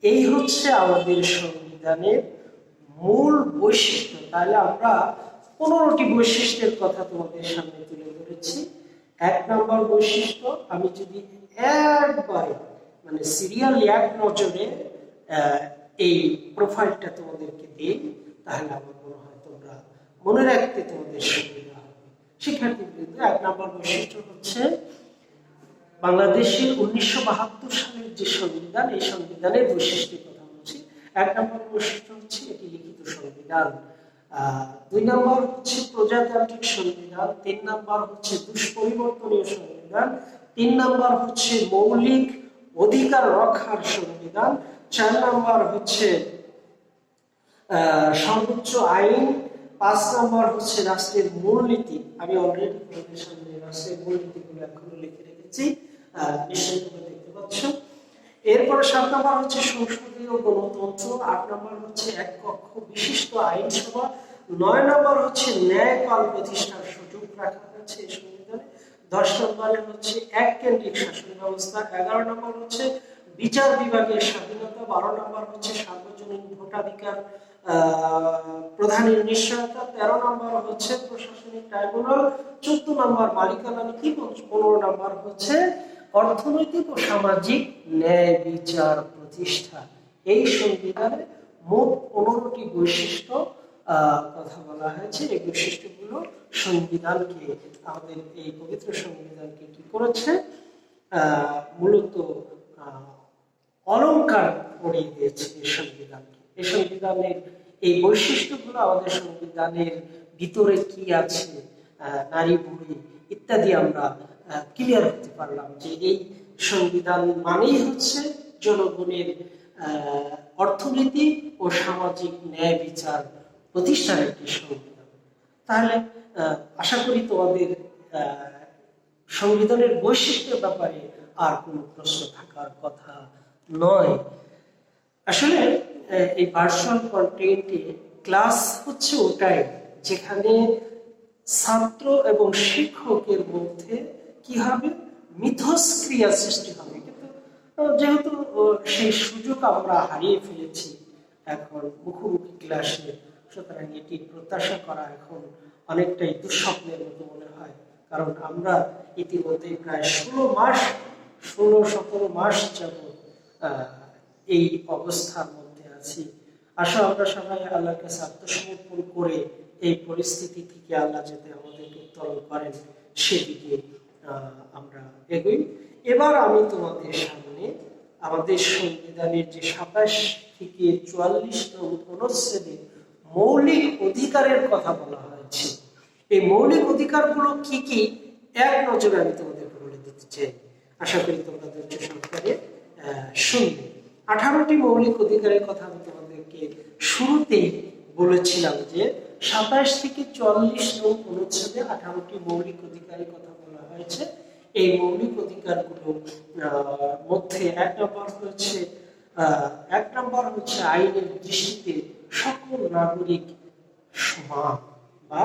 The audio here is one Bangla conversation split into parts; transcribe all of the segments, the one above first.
এই হচ্ছে আমাদের সংবিধানের মূল বৈশিষ্ট্য। তাহলে আমরা 15টি বৈশিষ্ট্যের কথা তোমাদের সামনে তুলে ধরেছি। 1 নম্বর বৈশিষ্ট্য, আমি যদি একবারে মানে সিরিয়ালি এক নজরে এই প্রোফাইলটা তোমাদেরকে দিই, তাহলে আমার মনে হয় তোমরা মনে রাখতে তোমাদের সুবিধা হবে। শিক্ষার্থীবৃন্দ, 1 নম্বর বৈশিষ্ট্য হচ্ছে বাংলাদেশের 1972 সালের যে সংবিধান, এই সংবিধানের বৈশিষ্ট্যের কথা বলছি। 1 নম্বর বৈশিষ্ট্য হচ্ছে এটি লিখিত সংবিধান। 2 নম্বর হচ্ছে প্রজাতান্ত্রিক সংবিধান। 3 নম্বর হচ্ছে দুষ্পরিবর্তনীয় সংবিধান। 3 নম্বর হচ্ছে মৌলিক অধিকার রক্ষার সংবিধান। 4 নম্বর হচ্ছে সর্বোচ্চ আইন। 5 নম্বর হচ্ছে রাষ্ট্রের মূলনীতি। আমি অলরেডি তোমাদের সামনে রাষ্ট্রের মূলনীতিগুলো এখনো লিখে রেখেছি, নিশ্চয়ই তোমরা দেখতে পাচ্ছ। এরপরে 7 নম্বর হচ্ছে সংসদীয় গণতন্ত্র। 8 নম্বর হচ্ছে এক কক্ষ বিশিষ্ট আইনসভা। 9 নম্বর হচ্ছে ন্যায়পাল প্রতিষ্ঠার সুযোগ রাখা হয়েছে এই সংবিধানে। 10 নম্বরে হচ্ছে এক কেন্দ্রিক শাসন ব্যবস্থা। 11 নম্বর হচ্ছে বিচার বিভাগের স্বাধীনতা। 12 নম্বর হচ্ছে সার্বজনীন ভোটাধিকার প্রধানের নিশ্চয়তা। 13 নম্বর হচ্ছে প্রশাসনিক ট্রাইব্যুনাল। 14 নম্বর মালিকানা নীতি। 15 নম্বর হচ্ছে অর্থনৈতিক ও সামাজিক ন্যায় বিচার প্রতিষ্ঠা। এই সংবিধানে মোট 15টি বৈশিষ্ট্য কথা বলা হয়েছে। এই বৈশিষ্ট্যগুলো সংবিধানকে, আমাদের এই পবিত্র সংবিধানকে কি করেছে, মূলত অলংকার পরিয়ে দিয়েছে এই সংবিধানকে। এই সংবিধানের এই বৈশিষ্ট্যগুলো আমাদের সংবিধানের ভিতরে কি আছে, নারী বুড়ি ইত্যাদি আমরা ক্লিয়ার হতে পারলাম যে এই সংবিধান মানেই হচ্ছে জনগণের অর্থনীতি ও সামাজিক ন্যায় বিচার প্রতিষ্ঠার একটি সংবিধান। তাহলে আশা করি তোমাদের সংবিধানের বৈশিষ্ট্যের ব্যাপারে আর কোনো প্রশ্ন থাকার কথা নয়। আসলে এই ভার্চুয়াল কন্টেন্টে ক্লাস হচ্ছে ওটাই যেখানে ছাত্র এবং শিক্ষকের মধ্যে কি হবে, মিথস্ক্রিয়া সৃষ্টি হবে। কিন্তু যেহেতু সেই সুযোগ আমরা হারিয়ে ফেলেছি এখন মুখোমুখি ক্লাসে, সুতরাং এটি প্রত্যাশা করা এখন অনেকটাই দুঃস্বপ্নের মতো মনে হয়। কারণ আমরা ইতিমধ্যে প্রায় 16-17 মাস যাবত এই অবস্থার মধ্যে আছি। আসলে আমরা সবাই আল্লাহর কাছে আত্মসমর্পণ করে এই পরিস্থিতি থেকে আল্লাহ যাতে আমাদেরকে উত্তরণ করেন সেদিকে আমরা এগোই। এবার আমি তোমাদের সামনে আমাদের সংবিধানের যে 27 থেকে 44 নং অনুচ্ছেদে মৌলিক অধিকারের কথা বলা হয়েছে, এই মৌলিক অধিকারগুলো কি কি এক নজরে আমি তোমাদেরকে বলে দিতে চাই। আশা করি তোমরা ধৈর্য সহকারে শুনবে। 18টি মৌলিক অধিকারের কথা আমি তোমাদেরকে শুরুতেই বলেছিলাম যে 27 থেকে 44 নং অনুচ্ছেদে 18টি মৌলিক অধিকারের কথা বলা হয়েছে। এই মৌলিক অধিকারগুলোর মধ্যে 1 নম্বর হচ্ছে আইনের দৃষ্টিতে সকল নাগরিক সমান বা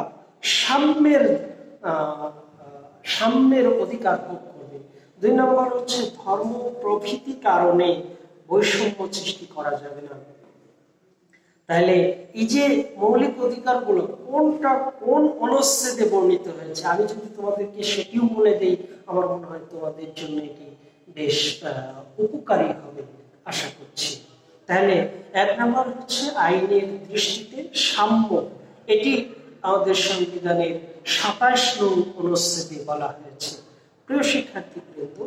সাম্যের অধিকার ভোগ করবে। 2 নম্বর হচ্ছে ধর্ম প্রভৃতি কারণে বৈষম্য সৃষ্টি করা যাবে না। তাহলে এই যে মৌলিক অধিকারগুলো কোন অনুচ্ছেদে বর্ণিত হয়েছে, আমি যদি তোমাদেরকে সেটিও বলে দেই, আমার মনে হয় তোমাদের জন্য এটি বেশ উপকারী হবে আশা করছি। তাহলে 1 নম্বর হচ্ছে আইনের দৃষ্টিতে সাম্য। এটি আমাদের সংবিধানের 27 নং অনুচ্ছেদে বলা হয়েছে। প্রিয় শিক্ষার্থীবৃন্দ,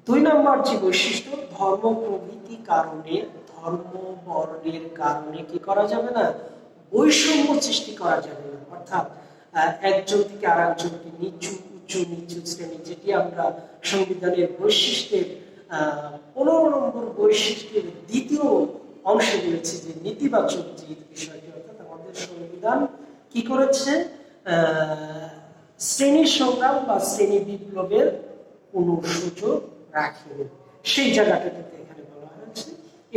2 নম্বর যে বৈশিষ্ট্য, ধর্ম প্রভৃতি কারণে, ধর্ম বর্ণের কারণে কি করা যাবে না, বৈষম্য সৃষ্টি করা যাবে না। অর্থাৎ একজন থেকে আর একজনকে নিচু শ্রেণী, যেটি আমরা সংবিধানের বৈশিষ্ট্যের 15 নম্বর বৈশিষ্ট্যের দ্বিতীয় অংশে বলেছি যে নীতিবাচক যে বিষয়টি, অর্থাৎ আমাদের সংবিধান কি করেছে, শ্রেণী সংগ্রাম বা শ্রেণী বিপ্লবের কোন সুযোগ রাখেনি, সেই জায়গাটা কিন্তু এখানে বলা হয়েছে।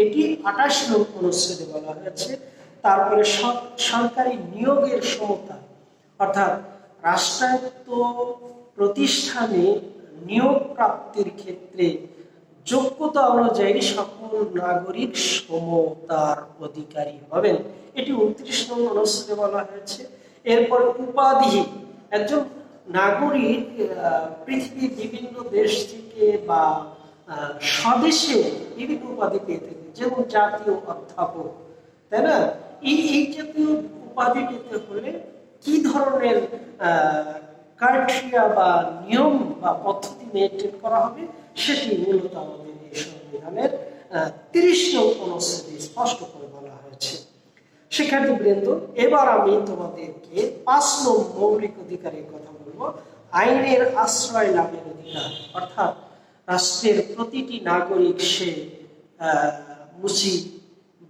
এটি 28 নং অনুচ্ছেদে বলা হয়েছে। তারপরে সরকারি নিয়োগের সমতা, অর্থাৎ রাষ্ট্রায়ত্ত প্রতিষ্ঠানে নিয়োগ প্রাপ্তির ক্ষেত্রে যোগ্যতা অনুযায়ী সকল নাগরিক সমতার অধিকারী হবেন, এটি 29 নং অনুচ্ছেদে বলা হয়েছে। এরপর উপাধি, একজন নাগরিক পৃথিবীর বিভিন্ন দেশ থেকে বা স্বদেশে বিভিন্ন উপাধি পেয়ে থাকে, যেমন জাতীয় অধ্যাপক, তাই না? এই জাতীয় উপাধি পেতে হলে কি ধরনের ক্রাইটেরিয়া বা নিয়ম বা পদ্ধতি মেনটেন করা হবে, সেটি মূলত আমাদের এই সংবিধানের 30 নং অনুচ্ছেদে স্পষ্ট করে বলা হয়েছে। শিক্ষার্থীবৃন্দ, এবার আমি তোমাদেরকে 5 নং মৌলিক অধিকারের কথা বলবো, আইনের আশ্রয় লাভের অধিকার। অর্থাৎ রাষ্ট্রের প্রতিটি নাগরিক, সে মুসি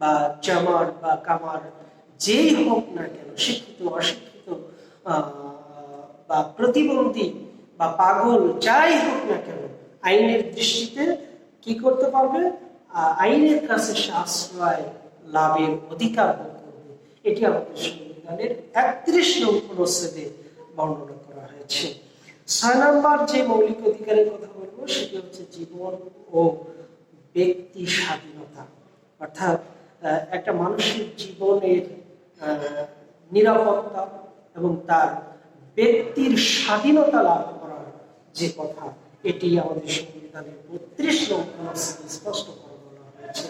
বা জামার বা কামার যেই হোক না কেন, শিক্ষিত অশিক্ষিত বা প্রতিবন্ধী বা পাগল, যাই হোক না কেন, আইনের দৃষ্টিতে কি করতে পারবে? আইনের কাছে সে আশ্রয় লাভের অধিকার ভোগ করবে। এটি আমাদের সংবিধানের 31 নং অনুচ্ছেদে বর্ণনা করা হয়েছে। 6 নম্বর যে মৌলিক অধিকারের কথা বলবো, সেটি হচ্ছে জীবন ও ব্যক্তি স্বাধীনতা। অর্থাৎ একটা মানুষের জীবনের নিরাপত্তা এবং তার ব্যক্তির স্বাধীনতা লাভ করার যে কথা, এটি আমাদের সংবিধানের 32 নং অনুচ্ছেদে স্পষ্ট করে বলা হয়েছে।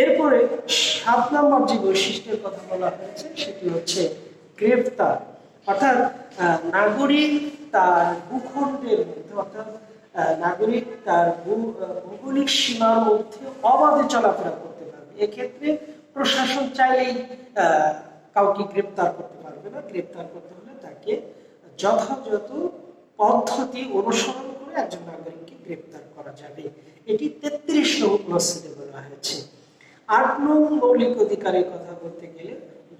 এরপরে 7 নম্বর যে বৈশিষ্ট্যের কথা বলা হয়েছে, সেটি হচ্ছে গ্রেফতার। অর্থাৎ নাগরিক তার ভূখণ্ডের মধ্যে, অর্থাৎ নাগরিক তার ভৌগোলিক সীমার মধ্যে অবাধে চলাফেরা করতে পারবে। এক্ষেত্রে প্রশাসন চাইলেই কাউকে গ্রেফতার করতে পারবে না। গ্রেফতার করতে হলে তাকে যথাযথ পদ্ধতি অনুসরণ করে একজন নাগরিককে গ্রেফতার করা যাবে। এটি 33 নং অনুচ্ছেদে বলা হয়েছে। 8 নং মৌলিক অধিকারের কথা বলতে গেলে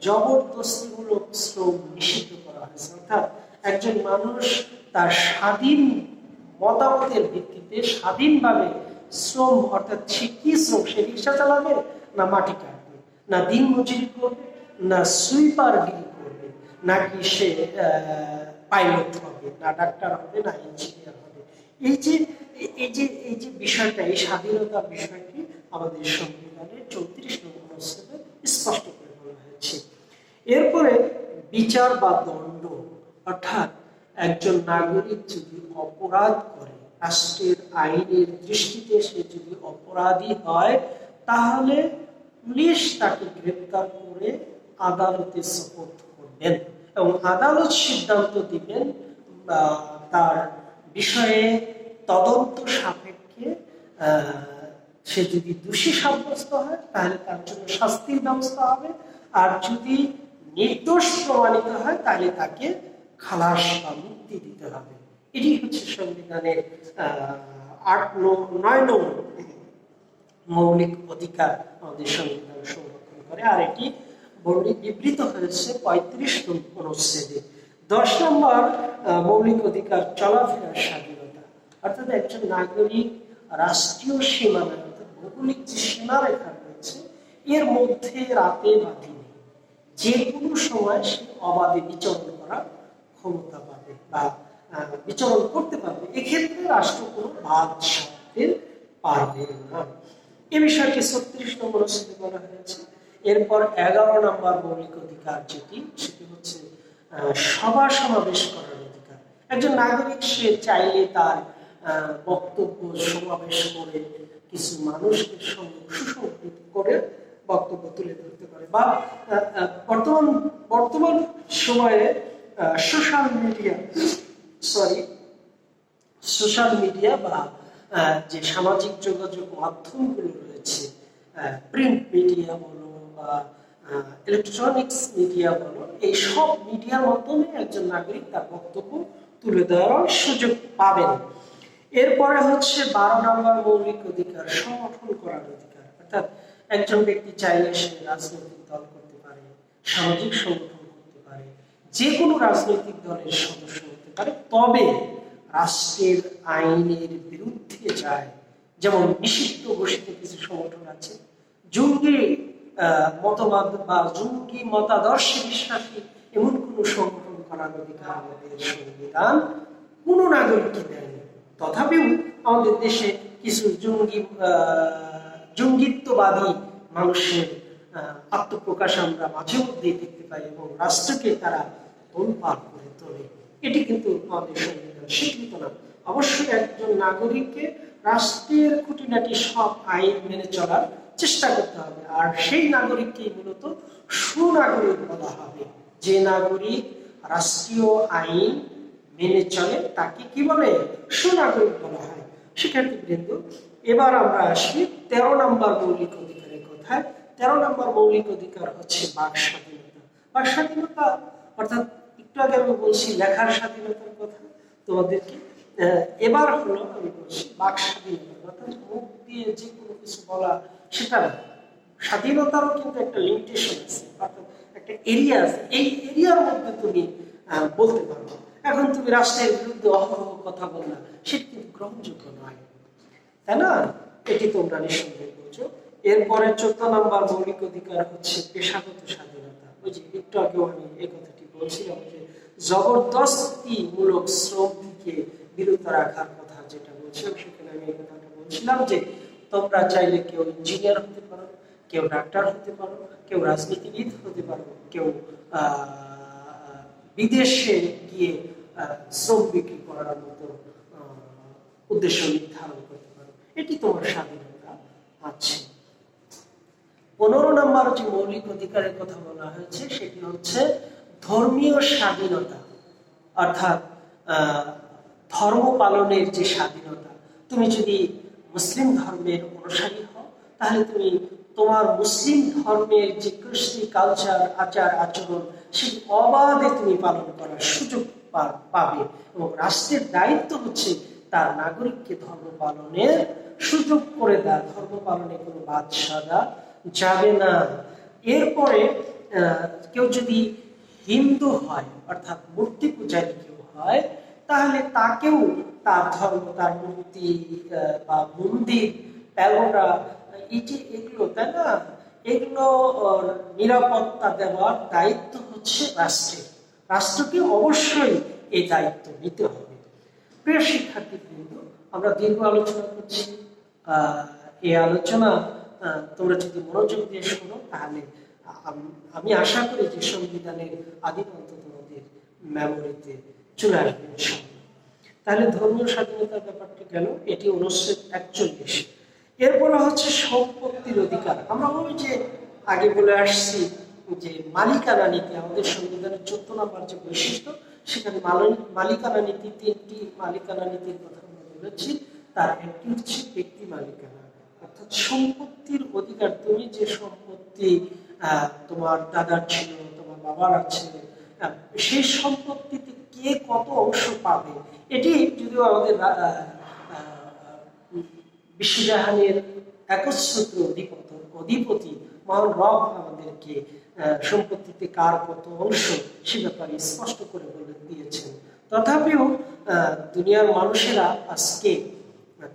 জবরদস্তিমূলক শ্রম নিষিদ্ধ করা হয়েছে। অর্থাৎ একজন মানুষ তার স্বাধীন মতামতের ভিত্তিতে স্বাধীনভাবে শ্রম, অর্থাৎ সে কি শ্রম, সে রিক্সা চালাবে না মাটি কাটবে, না দিন মজুরি করবে, না সুইপারগিরি করবে, নাকি সে পাইলট হবে, না ডাক্তার হবে, না ইঞ্জিনিয়ার হবে। এই যে বিষয়টা, এই স্বাধীনতার বিষয়টি আমাদের সংবিধানের 34 নং অনুচ্ছেদে স্পষ্ট করে বলা হয়েছে। এরপরে বিচার বা দণ্ড, অর্থাৎ একজন নাগরিক যদি অপরাধ করে, রাষ্ট্রের আইনের দৃষ্টিতে সে যদি অপরাধী হয়, তাহলে পুলিশ তাকে গ্রেফতার করে আদালতে সোপর্দ করবেন এবং আদালত সিদ্ধান্ত দিবেন তার বিষয়ে তদন্ত সাপেক্ষে সে যদি দোষী সাব্যস্ত হয় তাহলে তার জন্য শাস্তির ব্যবস্থা হবে, আর যদি নির্দোষ প্রমাণিত হয় তাহলে তাকে খালাস বা মুক্তি দিতে হবে। এটি হচ্ছে সংবিধানের 9 নং মৌলিক অধিকার আমাদের সংবিধান সংরক্ষণ করে, আর এটি বিবৃত হয়েছে 35 নং অনুচ্ছেদে। 10 নম্বর মৌলিক অধিকার চলাফেরার স্বাধীনতা। অর্থাৎ একজন নাগরিক রাষ্ট্রীয় সীমানা, অর্থাৎ ভৌগোলিক যে সীমারেখা রয়েছে, এর মধ্যে রাতে বা দিনে যে কোনো সময় সে অবাধে বিচরণ করার ক্ষমতা পাবে বা বিচরণ করতে পারবে। এক্ষেত্রে রাষ্ট্র কোনো বাদ সাধতে পারবে না। এ বিষয়টি 36 নম্বর অনুচ্ছেদে বলা হয়েছে। এরপর 11 নম্বর মৌলিক অধিকার সেটি হচ্ছে সভা সমাবেশ করার অধিকার। একজন নাগরিক সে চাইলে তার বক্তব্য সমাবেশ করে কিছু মানুষকে সুসংগঠিত করে বক্তব্য তুলে ধরতে পারে, বা বর্তমান সময়ে সোশ্যাল মিডিয়া বা যে সামাজিক যোগাযোগ মাধ্যমগুলো রয়েছে, প্রিন্ট মিডিয়া বলো বা ইলেকট্রনিক্স মিডিয়া বলো, এই সব মিডিয়ার মাধ্যমে একজন নাগরিক তার বক্তব্য তুলে দেওয়ার সুযোগ পাবেন। এরপরে হচ্ছে 12 নম্বর মৌলিক অধিকার সংগঠন করার অধিকার। অর্থাৎ একজন ব্যক্তি চাইলে সে রাজনৈতিক দল করতে পারে, সামাজিক সংগঠন করতে পারে, যে কোনো রাজনৈতিক দলের সদস্য হতে পারে, তবে রাষ্ট্রের আইনের বিরুদ্ধে যায়। যেমন নিষিদ্ধ ঘোষিত কিছু সংগঠন আছে, জঙ্গি মতবাদ বা জঙ্গি মতাদর্শে বিশ্বাসী এমন কোনো সংগঠন করার অধিকার আমাদের সংবিধান কোনো নাগরিককে দেয়নি। তথাপিও আমাদের দেশে কিছু জঙ্গিত্ববাদী মানুষের আত্মপ্রকাশ আমরা মাঝে মধ্যেই দেখতে পাই এবং রাষ্ট্রকে তারা তোলপাড় করে তোলে। এটি কিন্তু আমাদের সংবিধান স্বীকৃত না। অবশ্যই একজন নাগরিককে রাষ্ট্রের খুঁটিনাটি সব আইন মেনে চলার চেষ্টা করতে হবে, আর সেই নাগরিককে মূলত সুনাগরিক বলা হবে। যে নাগরিক রাষ্ট্রীয় আইন মেনে চলে তাকে কি বলে? সুনাগরিক বলা হয়। শিক্ষার্থীবৃন্দ, এবার আমরা আসি 13 নম্বর মৌলিক অধিকারের কথায়। 13 নম্বর মৌলিক অধিকার হচ্ছে বাক স্বাধীনতা। বাক স্বাধীনতা অর্থাৎ একটু আগে আমি বলছি লেখার স্বাধীনতার কথা তোমাদেরকে, এবার হলো আমি বলছি বাক স্বাধীনতা, অর্থাৎ মুখ দিয়ে যে কোনো কিছু বলা, সেটা স্বাধীনতারও কিন্তু একটা লিমিটেশন আছে, অর্থাৎ একটা এরিয়া আছে। এই এরিয়ার মধ্যে তুমি বলতে পারো। এখন তুমি রাষ্ট্রের বিরুদ্ধে অহরহ কথা বললা, সেটা কিন্তু গ্রহণযোগ্য নয়, তাই না? এটি তোমরা নিঃসন্দেহে বলছো। এরপরে 14 নম্বর মৌলিক অধিকার হচ্ছে পেশাগত স্বাধীনতা। ওই যে একটু আগেও আমি এই কথাটি বলছিলাম যে জবরদস্তি মূলক শ্রম থেকে বিরত রাখার কথা যেটা বলছিলাম, সেখানে আমি এই কথাটা বলছিলাম যে তোমরা চাইলে কেউ ইঞ্জিনিয়ার হতে পারো, কেউ ডাক্তার হতে পারো, কেউ রাজনীতিবিদ হতে পারো, কেউ বিদেশে গিয়ে শ্রম বিক্রি করার মতো উদ্দেশ্য নির্ধারণ করতে পারো। এটি তোমার স্বাধীনতা আছে। 15 নম্বর যে মৌলিক অধিকারের কথা বলা হয়েছে সেটি হচ্ছে ধর্মীয় স্বাধীনতা, অর্থাৎ ধর্ম পালনের যে স্বাধীনতা। তুমি যদি মুসলিম ধর্মের অনুসারী হও, তাহলে তুমি তোমার মুসলিম ধর্মের যে কৃষ্টি, কালচার, আচার আচরণ, সেই অবাধে তুমি পালন করার সুযোগ পাবে এবং রাষ্ট্রের দায়িত্ব হচ্ছে তার নাগরিককে ধর্ম পালনের সুযোগ করে দেয়। ধর্ম পালনে কোনো বাদ সাধা যাবে না। এরপরে কেউ যদি হিন্দু হয়, অর্থাৎ মূর্তি পূজারী কেউ হয়, তাহলে তাকেও তার ধর্ম, তার মূর্তি বা মন্দির, প্যাগোডা, এই যে এগুলো, তাই না, এগুলো নিরাপত্তা দেওয়ার দায়িত্ব হচ্ছে রাষ্ট্রের। রাষ্ট্রকে অবশ্যই এই দায়িত্ব নিতে হবে। প্রিয় শিক্ষার্থীবৃন্দ, আমরা দীর্ঘ আলোচনা করছি। এই আলোচনা তোমরা যদি মনোযোগ দিয়ে শোনো, তাহলে আমি আশা করি যে সংবিধানের আদিগন্ত তোমাদের মেমোরিতে চলে আসবে। তাহলে ধর্মীয় স্বাধীনতার ব্যাপারটি গেল, এটি 1941। এরপরে হচ্ছে সম্পত্তির অধিকার। আমরা ওই যে আগে বলে আসছি যে মালিকানা নীতি, আমাদের সংবিধানের 14 নম্বর যে বৈশিষ্ট্য, সেখানে মালিকানা নীতি, 3টি মালিকানা নীতির কথা আমরা বলেছি। তার একটি হচ্ছে ব্যক্তি মালিকানা, অর্থাৎ সম্পত্তির অধিকার। তুমি যে সম্পত্তি তোমার দাদার ছিল, তোমার বাবার আছে, সেই সম্পত্তিতে কে কত অংশ পাবে, এটি যদিও আমাদের বিশ্বজাহানের একচ্ছত্র অধিপতি মহান রব আমাদেরকে সম্পত্তিতে কার কত অংশ সে ব্যাপারে স্পষ্ট করে বলে দিয়েছেন। তথাপিও দুনিয়ার মানুষেরা আজকে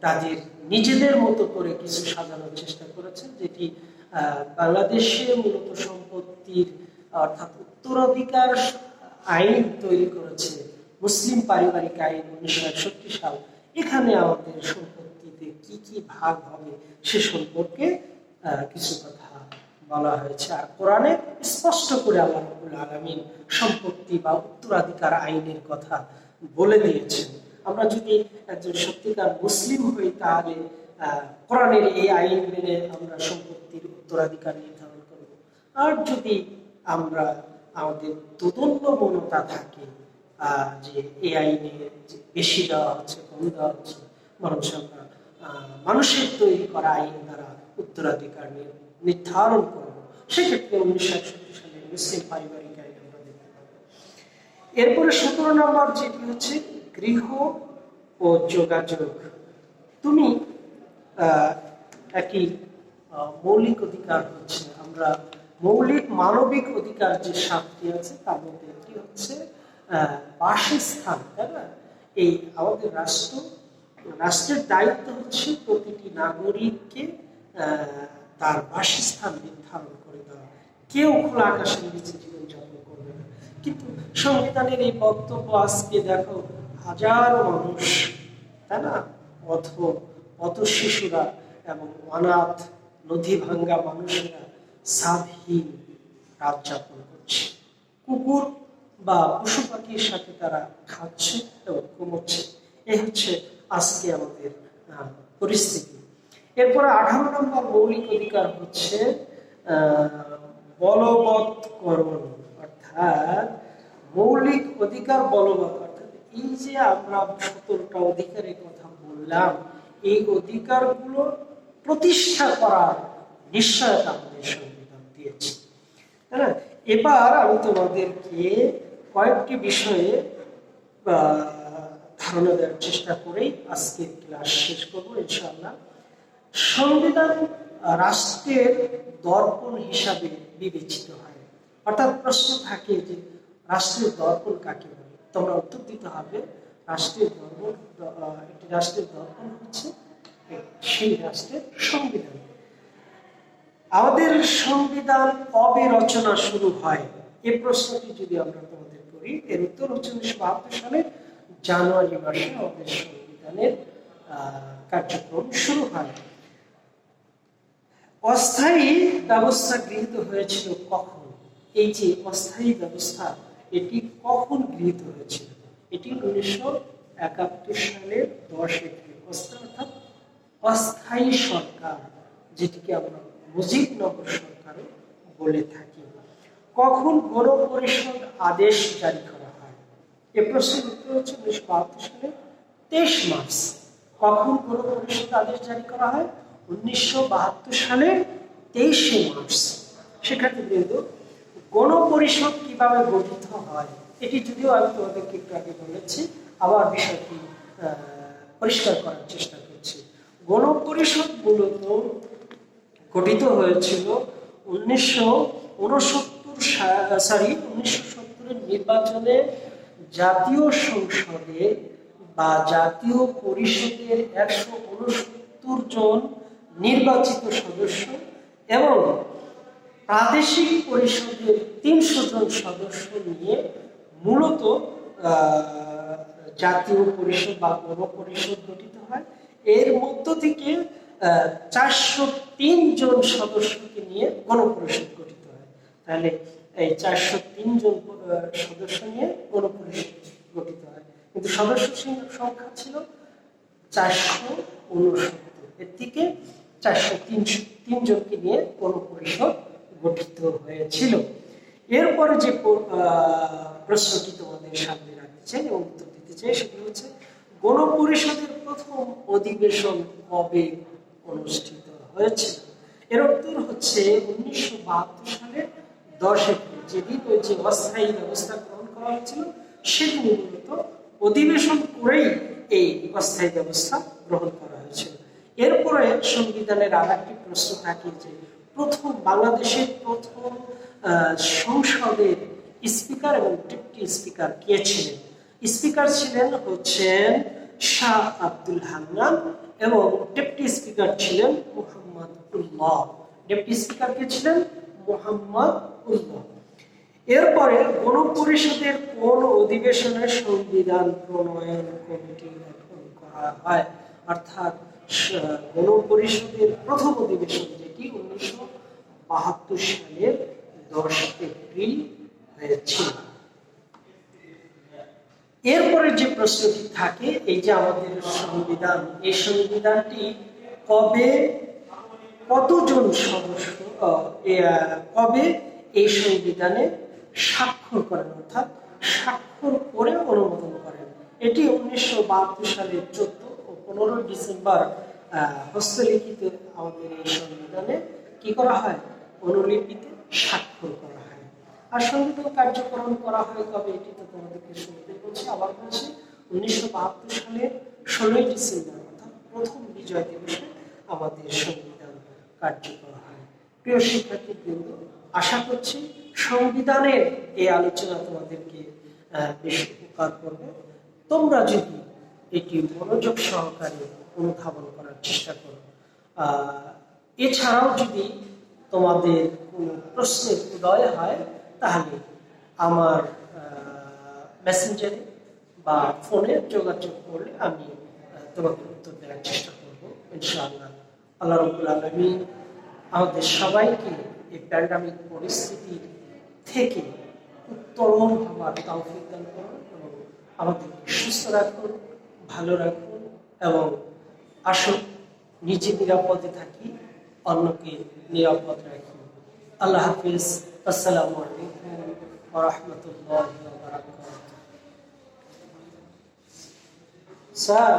তাদের নিজেদের মতো করে কিছু সাজানোর চেষ্টা করেছেন, যেটি বাংলাদেশে মূলত সম্পত্তির অর্থাৎ উত্তরাধিকার আইন তৈরি করেছে মুসলিম পারিবারিক আইন 1961 সাল। এখানে আমাদের সম্পত্তিতে কি কি ভাগ হবে সে সম্পর্কে কিছু কথা বলা হয়েছে। আর কোরআনে স্পষ্ট করে আল্লাহ রাব্বুল আলামিন সম্পত্তি বা উত্তরাধিকার আইনের কথা বলে দিয়েছেন। আমরা যদি একজন সত্যিকার মুসলিম হই, তাহলে কোরআনের এই আইন মেনে আমরা সম্পত্তির উত্তরাধিকার নির্ধারণ করব। আর যদি আমরা আমাদের দোদন্য মনতা থাকে যে এই আইনে বেশি দেওয়া হচ্ছে, কম দেওয়া হচ্ছে, বরঞ্চ আমরা মানুষের তৈরি করা আইন দ্বারা উত্তরাধিকার নির্ধারণ করব, সেক্ষেত্রে 1961 সালে মুসলিম পারিবারিক আইন আমরা দেখতে পাবো। এরপরে 17 নম্বর যেটি হচ্ছে গৃহ ও যোগাযোগ। তুমি একই মৌলিক অধিকার হচ্ছে, আমরা মৌলিক মানবিক অধিকার যে 7টি আছে তার মধ্যে একটি হচ্ছে বাসস্থান, তাই না? এই আমাদের রাষ্ট্রের দায়িত্ব হচ্ছে প্রতিটি নাগরিককে তার বাসস্থান নির্ধারণ করে দেওয়া। কেউ খোলা আকাশের নিচে জীবনযাপন করবে না। কিন্তু সংবিধানের এই বক্তব্য আজকে দেখো হাজারো মানুষ, তাই না, পথ শিশুরা এবং অনাথ নদী ভাঙ্গা মানুষেরা ছাদহীন রাত যাপন করছে। কুকুর বা পশু পাখির সাথে তারা খাচ্ছে এবং ঘুমোচ্ছে। এই হচ্ছে আজকে আমাদের পরিস্থিতি। এরপরে 18 নম্বর মৌলিক অধিকার হচ্ছে বলবৎকরণ, অর্থাৎ মৌলিক অধিকার বলবৎ, অর্থাৎ এই যে আমরা 17টা অধিকারের কথা বললাম, এই অধিকারগুলো প্রতিষ্ঠা করার নিশ্চয়তা আমাদের সংবিধান দিয়েছে। হ্যাঁ, এবার আমি তোমাদেরকে কয়েকটি বিষয়ে ধারণা দেওয়ার চেষ্টা করেই আজকের ক্লাস শেষ করবো ইনশাআল্লাহ। সংবিধান রাষ্ট্রের দর্পণ হিসাবে বিবেচিত হয়। অর্থাৎ প্রশ্ন থাকে যে রাষ্ট্রের দর্পণ কাকে বলে? তোমরা উত্তর দিতে হবে রাষ্ট্রের দর্পণ, একটি রাষ্ট্রের দর্পণ হচ্ছে সেই রাষ্ট্রের সংবিধান। আমাদের সংবিধান কবে রচনা শুরু হয়? এই প্রশ্নটি যদি আমরা তোমাদের করি, এর উত্তর হচ্ছে 1972 সালের জানুয়ারি মাসে আমাদের সংবিধানের কার্যক্রম শুরু হয়। অস্থায়ী ব্যবস্থা গৃহীত হয়েছিল কখন? এই যে অস্থায়ী ব্যবস্থা, এটি কখন গৃহীত হয়েছিল? এটি 1971 সালের 10 এপ্রিল। অর্থাৎ অস্থায়ী সরকার, যেটিকে আমরা মুজিবনগর সরকারও বলে থাকি। কখন গণপরিষদ আদেশ জারি করা হয়? এ প্রশ্নের উত্তর হচ্ছে 1972 সালের 23 মার্চ। কখন গণপরিষদ আদেশ জারি করা হয়? 1972 সালের 23 মার্চ। শিক্ষার্থীবৃন্দ, গণপরিষদ কিভাবে গঠিত হয় এটি যদিও আমি তোমাদেরকে একটু আগে বলেছি, আবার বিষয়টি পরিষ্কার করার চেষ্টা করছি। গণপরিষদ মূলত গঠিত হয়েছিল 1970 নির্বাচনে জাতীয় সংসদে বা জাতীয় পরিষদের 169 জন নির্বাচিত সদস্য এবং প্রাদেশিক পরিষদের 300 জন সদস্য নিয়ে মূলত জাতীয় পরিষদ বা গণপরিষদ গঠিত হয়। এর মধ্য থেকে 403 জন সদস্যকে নিয়ে গণপরিষদ গঠিত হয়। তাহলে এই 403 জন সদস্য নিয়ে গণপরিষদ গঠিত হয়, কিন্তু সদস্য সংখ্যা ছিল 469। এর থেকে 403 জনকে নিয়ে গণপরিষদ গঠিত হয়েছিল। এরপরে যে প্রশ্নটি তোমাদের সামনে রাখতে চাই এবং উত্তর দিতে চাই সেটি হচ্ছে গণপরিষদের প্রথম অধিবেশন কবে অনুষ্ঠিত হয়েছিল? এর উত্তর হচ্ছে 1972 সালের 10 এপ্রিল। যেদিন ওই যে অস্থায়ী ব্যবস্থা গ্রহণ করা হয়েছিল সেদিন মূলত অধিবেশন করেই এই অস্থায়ী ব্যবস্থা গ্রহণ করা হয়েছিল। এরপরে সংবিধানের আর একটি প্রশ্ন থাকে যে বাংলাদেশের প্রথম সংসদের স্পিকার এবং ডেপুটি স্পিকার কে ছিলেন? স্পিকার ছিলেন হচ্ছেন শাহ আব্দুল হান্নান এবং ডেপুটি স্পিকার ছিলেন মোহাম্মদ উল্লাহ। ডেপুটি স্পিকার কে ছিলেন? মোহাম্মদ উল্লাহ। এরপরে গণপরিষদের কোন অধিবেশনে সংবিধান প্রণয়ন কমিটি গঠন করা হয়? অর্থাৎ গণপরিষদের প্রথম অধিবেশন যেটি 1972 সালের 10 এপ্রিল হয়েছিল। এরপরে যে প্রশ্নটি থাকে, এই যে আমাদের সংবিধান, এই সংবিধানটি কবে কতজন সদস্য কবে এই সংবিধানে স্বাক্ষর করেন, অর্থাৎ স্বাক্ষর করে অনুমোদন করেন? এটি 1972 সালের 14 ও 15 ডিসেম্বর হস্তলিখিত আমাদের এই সংবিধানে কি করা হয়? অনুলিপিতে স্বাক্ষর করা হয়। আর সংবিধান কার্যকরণ করা হয় কবে? এটি তো তোমাদেরকে শুনতে বলছি, আবার বলছি 1972 সালের 16 ডিসেম্বর, অর্থাৎ প্রথম বিজয় দিবসে আমাদের সংবিধান কার্যকর হয়। প্রিয় শিক্ষার্থীবৃন্দ, আশা করছি সংবিধানের এই আলোচনা তোমাদেরকে বেশ উপকার করবে। তোমরা যদি এটি মনোযোগ সহকারে অনুধাবন করার চেষ্টা করো, এছাড়াও যদি তোমাদের কোনো প্রশ্নের উদয় হয় তাহলে আমার মেসেঞ্জারে বা ফোনে যোগাযোগ করলে আমি তোমাদের উত্তর দেওয়ার চেষ্টা করব ইনশাআল্লাহ। আল্লাহ রাব্বুল আলামিন আমাদের সবাইকে এই প্যান্ডামিক পরিস্থিতি থেকে উত্তরণ হওয়ার তৌফিক দান করুন এবং আমাদেরকে সুস্থ রাখুন, ভালো রাখুন এবং আসুন নিজে নিরাপদে থাকি, অন্যকে নিরাপদ রাখি। আল্লাহ হাফিজ। আসসালামু আলাইকুম ওয়া রাহমাতুল্লাহি ওয়া বারাকাতুহু। স্যার